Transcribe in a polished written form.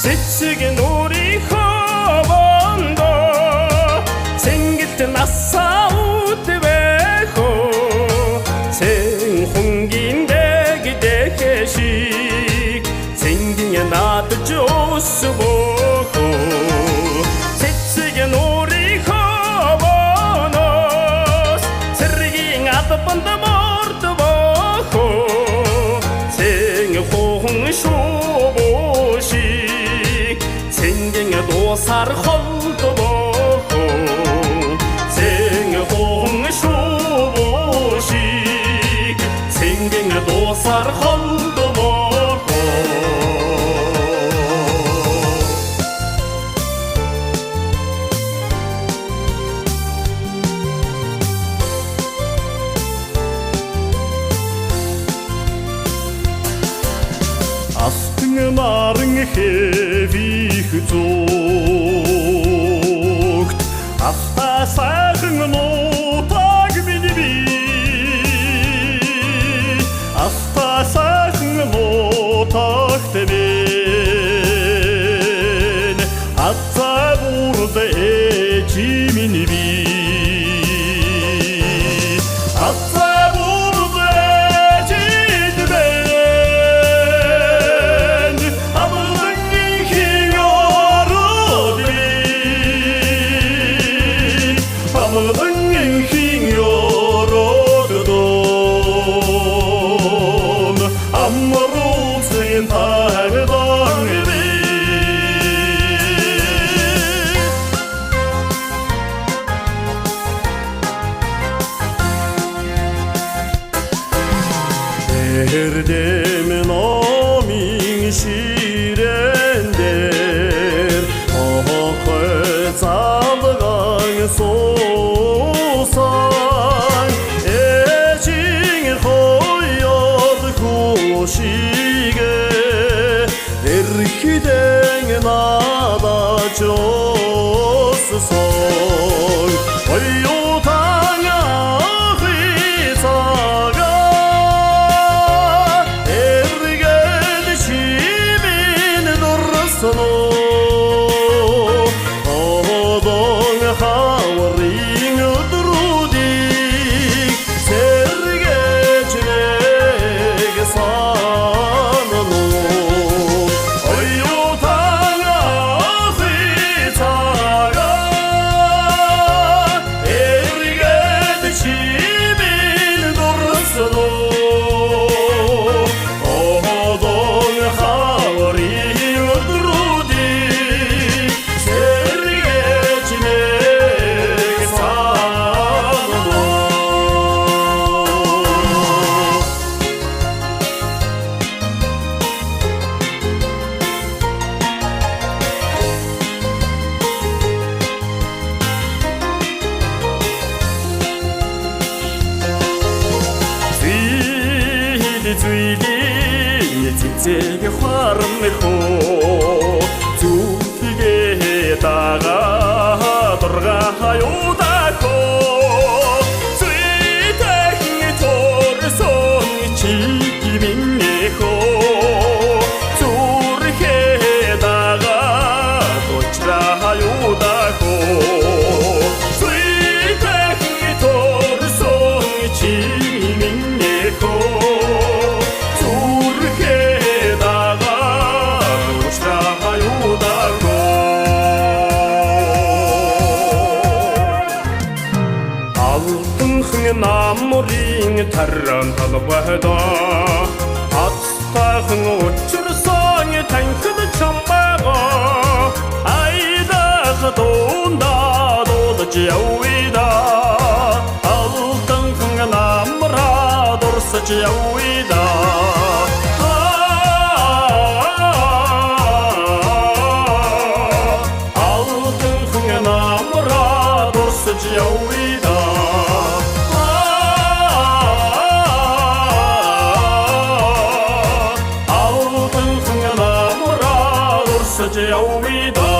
지치게 우리 허번도 생길 때 나싸울 때 왜호 생홍기인데 기대식 생기냐 나도 조수보고 지치게 우리 허번도 세르기 아빠 번다 morto 보고 생홍 쇼보식 생경에 도사를 홀도 보고 생홍 쇼보식 생경에 도사를 홀도 보고 Астың нарың хеви хтогт Аста сағың нотаг бинеби Аста сағың нотаг тебен Атта бұрды эчиминеби Атта бұрды эчиминеби Erdem naming şirender Ahı çalgan sosan Eçin koyad kuşige Erkiden nada çosusan Koyutan Цэгэ хармэхо зүтгэ дага дурга хаюдако зүтэгний торсон чигиминэхо зүрхэ дага дочра хаюдако зүтэгний торсон чигиминэхо Намурын таран талбайда Ацтахын учырсан танкыд чамбайга Айдағы туында доды жауида Алтын намыра дұрсы жауида Алтын намыра дұрсы жауида Such a